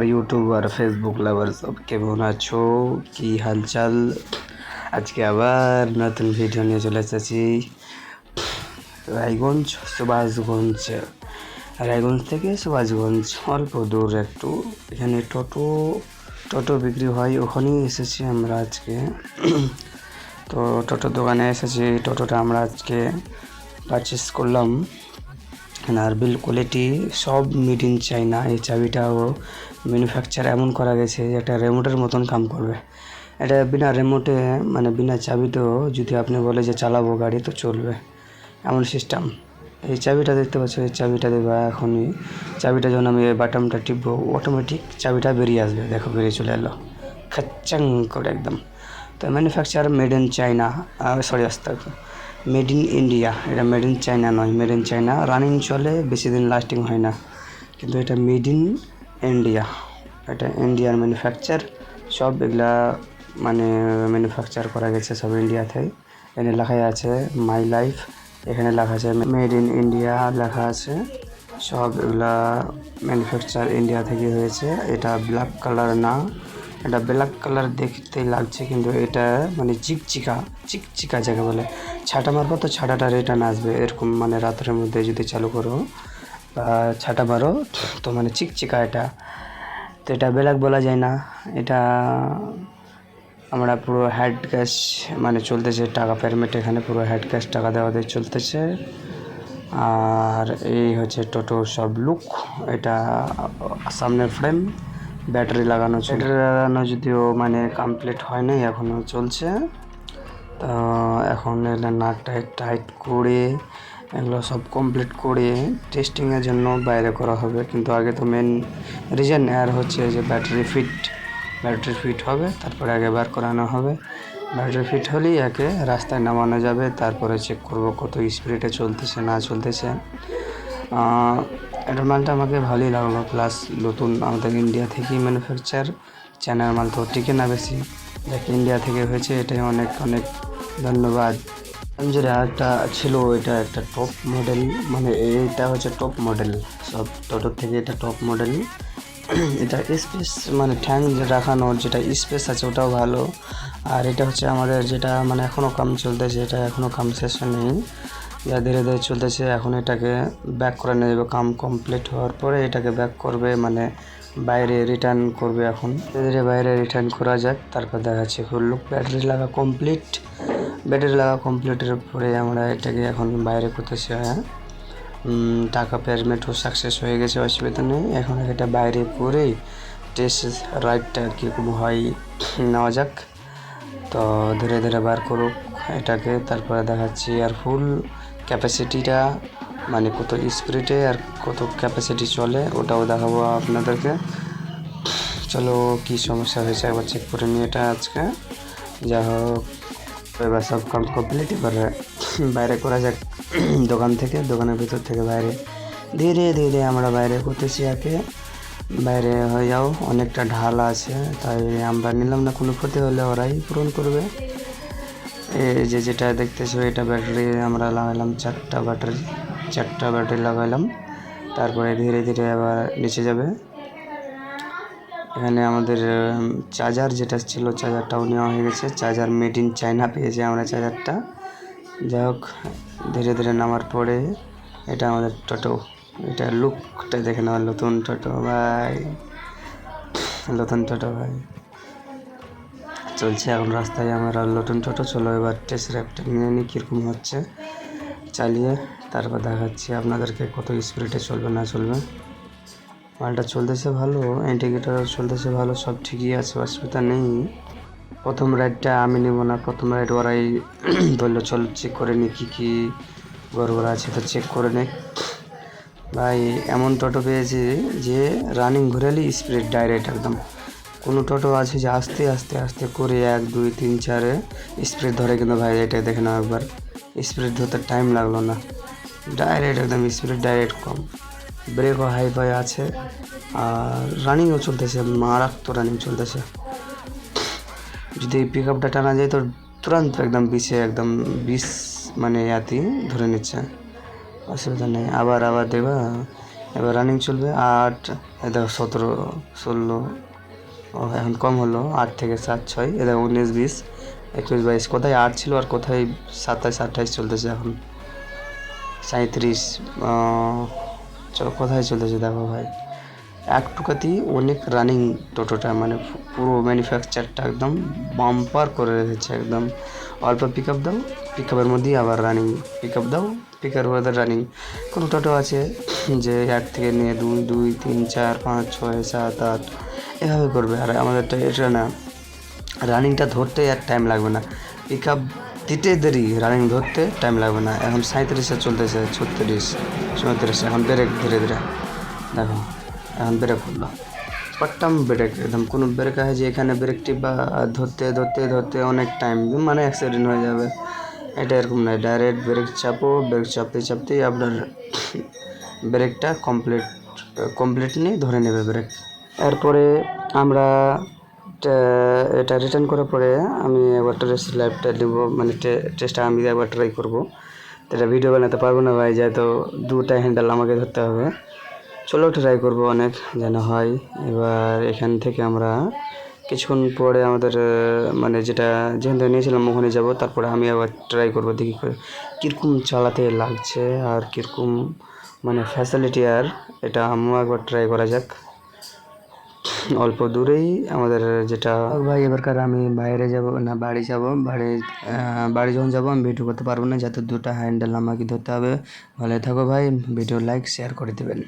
আমার ইউটিউব আর ফেসবুক লাভার সব কেমন আছো, কি হালচাল? আজকে আবার নতুন ভিডিও নিয়ে চলে এসেছি রায়গঞ্জ, সুভাষগঞ্জ। রায়গঞ্জ থেকে সুভাষগঞ্জ অল্প দূর একটু। এখানে টোটো টোটো বিক্রি হয়, ওখানেই এসেছি আমরা আজকে। তো টোটোর দোকানে এসেছি, টোটোটা আমরা আজকে পারচেস করলাম। আর বিল কোয়ালিটি সব মেড ইন চায়না। এই চাবিটাও ম্যানুফ্যাকচার এমন করা গেছে যে একটা রিমোটের মতন কাম করবে। এটা বিনা রিমোটে মানে বিনা চাবিতেও যদি আপনি বলে যে চালাবো গাড়ি তো চলবে, এমন সিস্টেম। এই চাবিটা দেখতে পাচ্ছ, এই চাবিটা দেবা এখনই। চাবিটা যখন আমি এই বাটনটা টিপবো অটোমেটিক চাবিটা বেরিয়ে আসবে। দেখো বেরিয়ে চলে এলো খাচ্চাং করে একদম। তো manufacture made in China, sorry আসতে মেড ইন ইন্ডিয়া। এটা মেড ইন চায়না নয়, মেড ইন চায়না রানিং চলে, বেশি দিন লাস্টিং হয় না, কিন্তু এটা মেড ইন ইন্ডিয়া। এটা ইন্ডিয়ার ম্যানুফ্যাকচার, সব এগুলা মানে ম্যানুফ্যাকচার করা গেছে সব ইন্ডিয়াতেই। এখানে লেখা আছে মাই লাইফ, এখানে লেখা আছে মেড ইন ইন্ডিয়া লেখা আছে। সব এগুলা ম্যানুফ্যাকচার ইন্ডিয়া থেকে হয়েছে। এটা ব্ল্যাক কালার না, এটা ব্ল্যাক কালার দেখতেই লাগছে, কিন্তু এটা মানে চিকচিকা চিকচিকা যাকে বলে। ছাটা মারবো তো ছাটাটা রিটার্ন আসবে এরকম, মানে রাতের মধ্যে যদি চালু করো বা ছাটা মারো তো মানে চিকচিকা এটা। তো এটা ব্ল্যাক বলা যায় না। এটা আমরা পুরো হেড ক্যাশ মানে চলতেছে, টাকা পেমেন্ট এখানে পুরো হেড ক্যাশ টাকা দেওয়া দিয়ে চলতেছে। আর এই হচ্ছে টোটো সব লুক। এটা সামনের ফ্রেম, ব্যাটারি লাগানো যদিও মানে কমপ্লিট হয় নাই, এখনও চলছে। তো এখন এগুলো নাট টাইট করে এগুলো সব কমপ্লিট করে টেস্টিংয়ের জন্য বাইরে করা হবে। কিন্তু আগে তো মেন রিজন আর হচ্ছে যে ব্যাটারি ফিট হবে, তারপরে আগে বার করানো হবে। ব্যাটারি ফিট হলেই একে রাস্তায় নামানো যাবে, তারপরে চেক করব কত স্পিডে চলতেছে না চলতেছে। এটার মালটা আমাকে ভালোই লাগলো, প্লাস নতুন আমাদের ইন্ডিয়া থেকেই ম্যানুফ্যাকচার। চায়নার মাল তো টিকে না বেশি, যাকে ইন্ডিয়া থেকে হয়েছে এটাই অনেক অনেক ধন্যবাদ। যেটা একটা ছিল এটা একটা টপ মডেল, মানে এইটা হচ্ছে টপ মডেল সব টোটোর থেকে, এটা টপ মডেল। এটা স্পেস মানে ট্যাঙ্ক রাখানোর যেটা স্পেস আছে ওটাও ভালো। আর এটা হচ্ছে আমাদের যেটা মানে এখনও কাম চলতেছে, এটা এখনও কাম শেষ নেই, যা ধীরে ধীরে চলতেছে। এখন এটাকে ব্যাক করে নিয়ে যাবে, কাম কমপ্লিট হওয়ার পরে এটাকে ব্যাক করবে, মানে বাইরে রিটার্ন করবে। এখন ধীরে ধীরে বাইরে রিটার্ন করা যাক, তারপর দেখাচ্ছি ফুল লুক। ব্যাটারি লাগা কমপ্লিটের পরে আমরা এটাকে এখন বাইরে করতেছি। টাকা পেমেন্টও সাকসেস হয়ে গেছে, অসুবিধা নেই। এখন এটা বাইরে করেই টেস্ট রাইডটা কীরকম হয় নেওয়া যাক। তো ধীরে ধীরে বার করুক এটাকে, তারপরে দেখাচ্ছি আর ফুল ক্যাপাসিটিটা মানে কত স্পিডে আর কত ক্যাপাসিটি চলে ওটাও দেখাবো আপনাদেরকে। চলো কি সমস্যা হয়েছে একবার চেক করে নিই এটা আজকে। যা হোক এবার সব কাম কমপ্লিট, এবার বাইরে করা যাক দোকান থেকে, দোকানের ভিতর থেকে বাইরে ধীরে ধীরে আমরা বাইরে করতেছি। একে বাইরে হয়ে যাও, অনেকটা ঢাল আছে তাই আমরা নিলাম না, কোনো ক্ষতি হলে ওরাই পূরণ করবে। এই যে যেটা দেখতেছো এটা ব্যাটারি আমরা লাগাইলাম, চারটা ব্যাটারি লাগাইলাম। তারপরে ধীরে ধীরে আবার নিচে যাবে। এখানে আমাদের চার্জার যেটা ছিল চার্জারটাও নেওয়া হয়ে গেছে, চার্জার মেড ইন চায়না পেয়েছি আমরা চার্জারটা। যাই হোক ধীরে ধীরে নামার পরে এটা আমাদের টোটো, এটা লুকটা দেখে নেওয়ার নতুন টোটো ভাই, নতুন টোটো ভাই চলছে এখন রাস্তায় আমার নতুন টোটো। চলো এবার টেস্ট রাইডটা নিয়ে নিই কীরকম হচ্ছে চালিয়ে, তারপর দেখাচ্ছি আপনাদেরকে কত স্পিডে চলবে না চলবে। মালটা চলতেছে ভালো, ইন্ডিকেটার চলতেছে ভালো, সব ঠিকই আছে, অসুবিধা নেই। প্রথম রাইডটা আমি নেব না, প্রথম রাইড ওরাই বললো চল চেক করে নি কী কী গড়বড় আছে, তো চেক করে নে ভাই। এমন টোটো পেয়েছি যে রানিং ঘুরালি স্পিড ডাইরেক্ট একদম। কোনো টোটো আছে যে আস্তে আস্তে আস্তে করে 1 2 3 4 স্পিড ধরে, কিন্তু ভাই এটা দেখে নাও একবার, স্পিড ধরতে টাইম লাগলো না, ডাইরেক্ট একদম স্পিড ডাইরেক্ট কম, ব্রেকও হাই ফাই আছে, আর রানিংও চলতেছে, মারাত্মক রানিং চলতেছে। যদি পিক আপটা টানা যায় তো তুরন্ত একদম 20 মানে ইয়াতি ধরে নিচ্ছে, অসুবিধা নেই। আবার দেখবা এবার রানিং চলবে 8, দেখো 17, 16, এখন কম হলো 8 থেকে 7, 6, 19, 20, 21, 22, কোথায় 8 ছিল আর কোথায় 27, 28 চলতেছে এখন 37, কোথায় চলতেছে দেখো ভাই, এক টুকাতেই অনেক রানিং টোটোটা, মানে পুরো ম্যানুফ্যাকচারটা একদম বাম্পার করে রেখেছে একদম। অল্প পিক আপ দাও, পিক আপের মধ্যেই আবার রানিং, পিক আপ দাও, পিক আপের মধ্যে রানিং। কোনো টোটো আছে যে 1 থেকে নিয়ে 2, 2, 3, 4, 5, 6, 7, 8 এভাবে করবে, আর আমাদেরটা এটা না, রানিংটা ধরতে আর টাইম লাগবে না, পিক আপ দিতে দেরি, রানিং ধরতে টাইম লাগবে না। এখন 37-এ চলতেছে, 36, 37, এখন ব্রেক ধীরে ধীরে দেখো, এখন ব্রেক হলো পাট্টাম ব্রেক, একদম কোনো ব্রেক আছে যে এখানে ব্রেক টিপা ধরতে ধরতে ধরতে অনেক টাইম, মানে অ্যাক্সিডেন্ট হয়ে যাবে, এটা এরকম নয়, ডাইরেক্ট ব্রেক চাপো, ব্রেক চাপতে চাপতেই আপনার ব্রেকটা কমপ্লিটলি ধরে নেবে ব্রেক। এরপরে আমরা এটা রিটার্ন করার পরে আমি একবার টেস্ট লাইভটা নেব, মানে টেস্টটা আমি একবার ট্রাই করবো। তো এটা ভিডিও বানাতে পারবো না ভাই, যেহেতু 2টা হ্যান্ডেল আমাকে ধরতে হবে। চলো ট্রাই করবো অনেক যেন হয়। এবার এখান থেকে আমরা কিছুক্ষণ পরে আমাদের মানে যেখান থেকে নিয়েছিলাম ওখানে যাব, তারপরে আমি আবার ট্রাই করবো দেখি কীরকম চালাতে লাগছে আর কীরকম মানে ফ্যাসিলিটি, আর এটা আমিও একবার ট্রাই করা যাক। অল্প দূরেই আমাদের যেটা ভাই, এবারকার আমি বাইরে যাব না বাড়ি যাব, বাড়ি যখন যাবো আমি ভিডিও করতে পারবো না, যাতে 2টা হ্যান্ডেল আমাকে ধরতে হবে। ভালো থাকো ভাই, ভিডিও লাইক শেয়ার করে দেবেন।